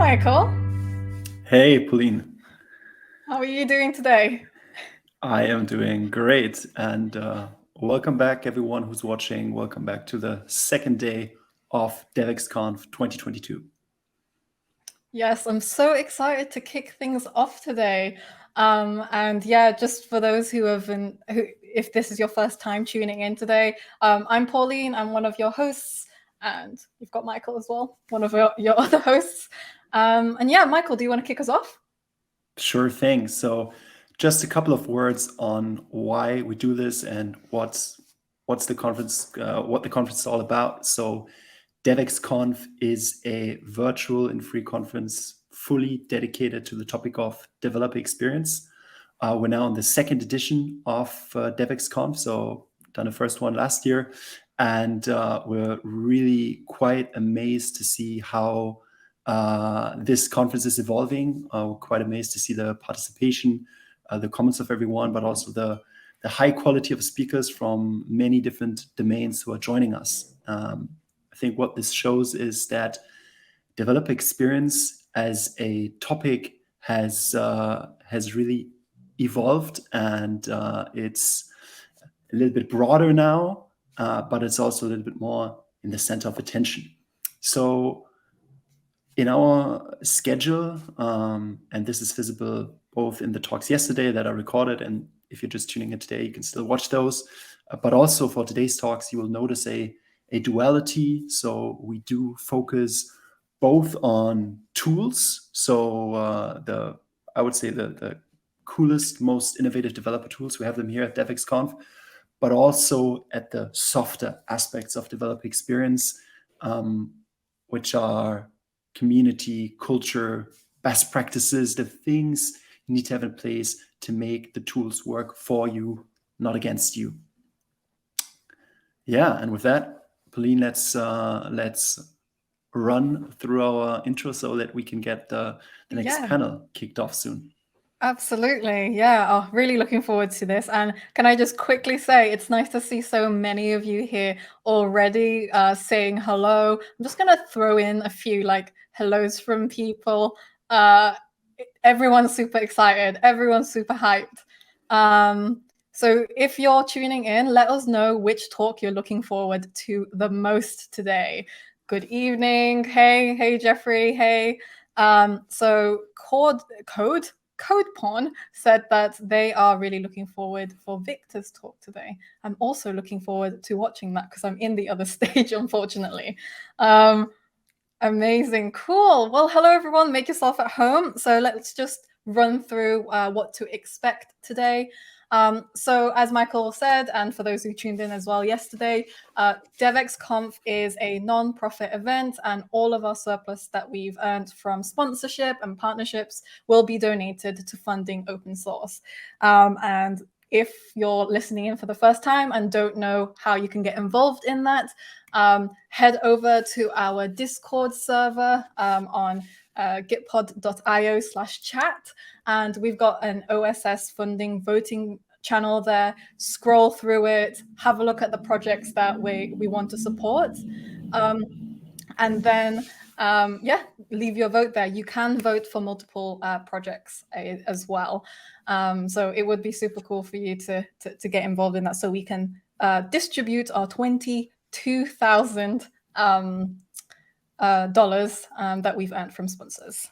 Michael. Hey, Pauline. How are you doing today? I am doing great. And welcome back, everyone who's watching. Welcome back to the second day of DevX Conf 2022. Yes, I'm so excited to kick things off today. And yeah, just for those if this is your first time tuning in today, I'm Pauline. I'm one of your hosts, and you've got Michael as well, one of your other hosts. And yeah, Michael, do you want to kick us off? Sure thing. So, just a couple of words on why we do this and what's the conference, what the conference is all about. So, DevX Conf is a virtual and free conference fully dedicated to the topic of developer experience. We're now in the second edition of DevX Conf, so done the first one last year, and we're really quite amazed to see how this conference is evolving. We're quite amazed to see the participation, the comments of everyone, but also the high quality of speakers from many different domains who are joining us. I think what this shows is that developer experience as a topic has really evolved, and it's a little bit broader now, but it's also a little bit more in the center of attention. So in our schedule, and this is visible both in the talks yesterday that are recorded, and if you're just tuning in today, you can still watch those. But also for today's talks, you will notice a duality. So we do focus both on tools. So I would say the coolest, most innovative developer tools. We have them here at DevX Conf, but also at the softer aspects of developer experience, which are community, culture, best practices, the things you need to have in place to make the tools work for you, not against you. Yeah, and with that, Pauline, let's run through our intro so that we can get the next panel kicked off soon. Absolutely. Yeah. Oh, really looking forward to this. And can I just quickly say, it's nice to see so many of you here already saying hello. I'm just going to throw in a few hellos from people. Everyone's super excited. Everyone's super hyped. So if you're tuning in, let us know which talk you're looking forward to the most today. Good evening. Hey, Jeffrey. Hey. So CodePawn said that they are really looking forward for Victor's talk today. I'm also looking forward to watching that because I'm in the other stage, unfortunately. Amazing. Cool. Well, hello, everyone. Make yourself at home. So let's just run through what to expect today. So as Michael said, and for those who tuned in as well yesterday, DevX Conf is a non-profit event, and all of our surplus that we've earned from sponsorship and partnerships will be donated to funding open source. And if you're listening in for the first time and don't know how you can get involved in that, head over to our Discord server on gitpod.io/chat, and we've got an OSS funding voting channel there. Scroll through it, have a look at the projects that we want to support, and then leave your vote there. You can vote for multiple projects as well, so it would be super cool for you to get involved in that, so we can distribute our $22,000 that we've earned from sponsors.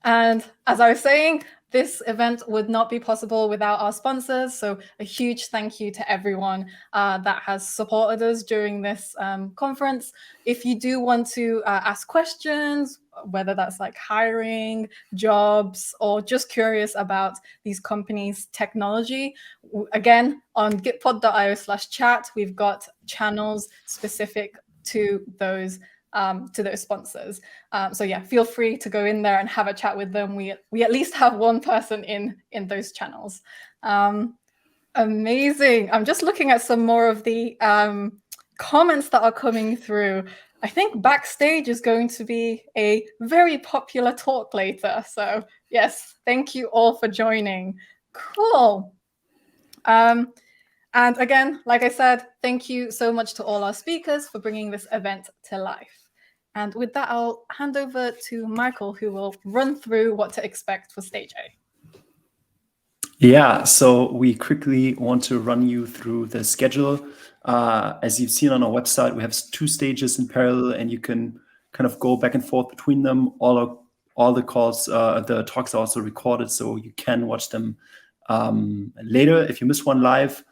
And as I was saying, this event would not be possible without our sponsors. So a huge thank you to everyone that has supported us during this conference. If you do want to ask questions, whether that's like hiring, jobs, or just curious about these companies' technology, again, on gitpod.io/chat, we've got channels specific to those sponsors. So yeah, feel free to go in there and have a chat with them. We at least have one person in those channels. Amazing. I'm just looking at some more of the comments that are coming through. I think backstage is going to be a very popular talk later. So yes, thank you all for joining. Cool. And again, like I said, thank you so much to all our speakers for bringing this event to life. And with that, I'll hand over to Michael, who will run through what to expect for Stage A. Yeah, so we quickly want to run you through the schedule. As you've seen on our website, we have 2 stages in parallel, and you can kind of go back and forth between them. All the calls, the talks are also recorded, so you can watch them later if you miss one live.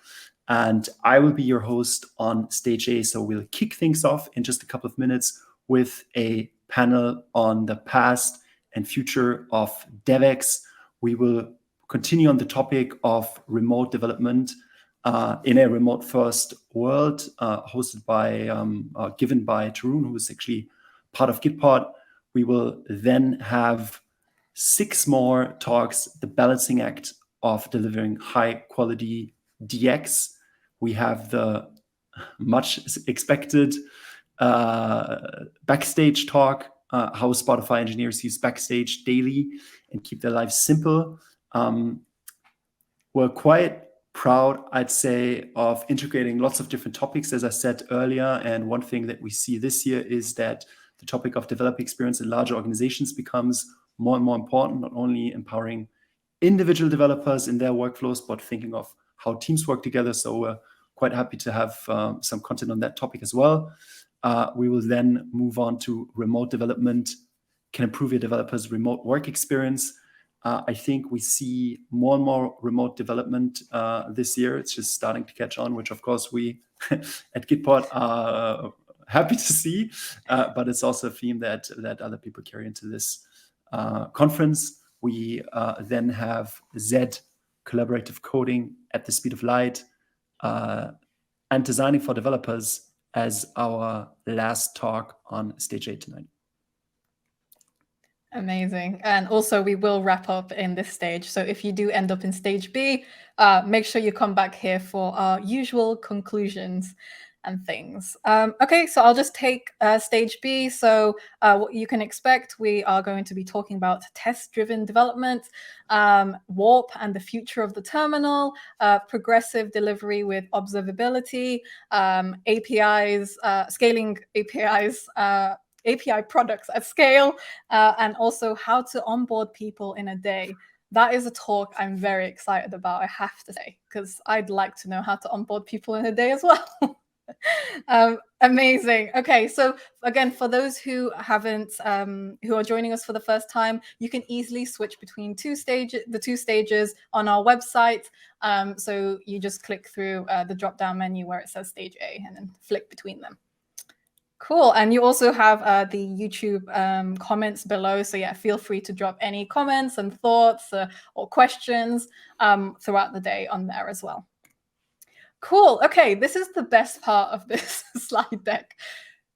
And I will be your host on Stage A, so we'll kick things off in just a couple of minutes with a panel on the past and future of DevX. We will continue on the topic of remote development in a remote first world, hosted by, given by Tarun, who is actually part of Gitpod. We will then have 6 more talks, the balancing act of delivering high quality DX. We have the much expected backstage talk, how Spotify engineers use backstage daily and keep their lives simple. We're quite proud, I'd say, of integrating lots of different topics, as I said earlier. And one thing that we see this year is that the topic of developer experience in larger organizations becomes more and more important, not only empowering individual developers in their workflows, but thinking of how teams work together. So we're quite happy to have some content on that topic as well. We will then move on to remote development, can improve your developers' remote work experience. I think we see more and more remote development this year. It's just starting to catch on, which of course we at Gitpod are happy to see, but it's also a theme that other people carry into this conference. We then have Z, collaborative coding at the speed of light, and designing for developers as our last talk on Stage 8 tonight. Amazing. And also we will wrap up in this stage. So if you do end up in Stage B, make sure you come back here for our usual conclusions and things. Okay, so I'll just take Stage B. So what you can expect, we are going to be talking about test-driven development, warp and the future of the terminal, progressive delivery with observability, APIs, scaling APIs, API products at scale, and also how to onboard people in a day. That is a talk I'm very excited about, I have to say, because I'd like to know how to onboard people in a day as well. Amazing. Okay, so again, for those who haven't, who are joining us for the first time, you can easily switch between the two stages on our website. So you just click through the drop-down menu where it says Stage A and then flick between them. Cool. And you also have the YouTube comments below. So yeah, feel free to drop any comments and thoughts or questions throughout the day on there as well. Cool. Okay, this is the best part of this slide deck.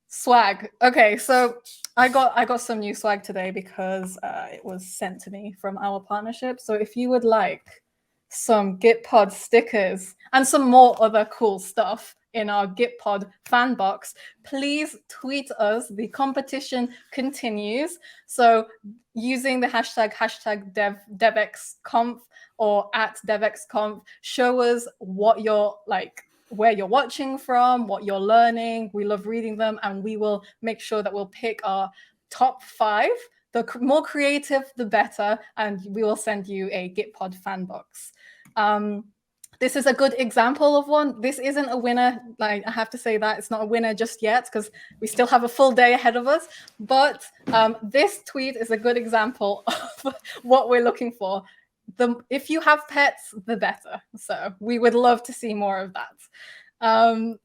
Swag. Okay, so I got some new swag today because it was sent to me from our partnership. So if you would like some Gitpod stickers and some more other cool stuff in our Gitpod fan box, please tweet us. The competition continues. So using the hashtag DevX Conf or at DevX Conf, show us what you're like, where you're watching from, what you're learning. We love reading them, and we will make sure that we'll pick our top 5. The more creative, the better, and we will send you a Gitpod fan box. This is a good example of one. This isn't a winner. Like, I have to say that it's not a winner just yet because we still have a full day ahead of us. But this tweet is a good example of what we're looking for. If you have pets, the better. So we would love to see more of that.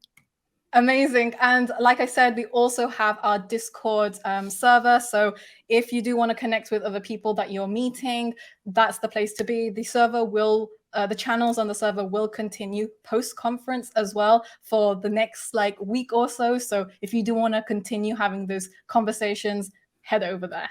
Amazing. And like I said, we also have our Discord server. So if you do want to connect with other people that you're meeting, that's the place to be. The server will, the channels on the server will continue post-conference as well for the next week or so. So if you do want to continue having those conversations, head over there.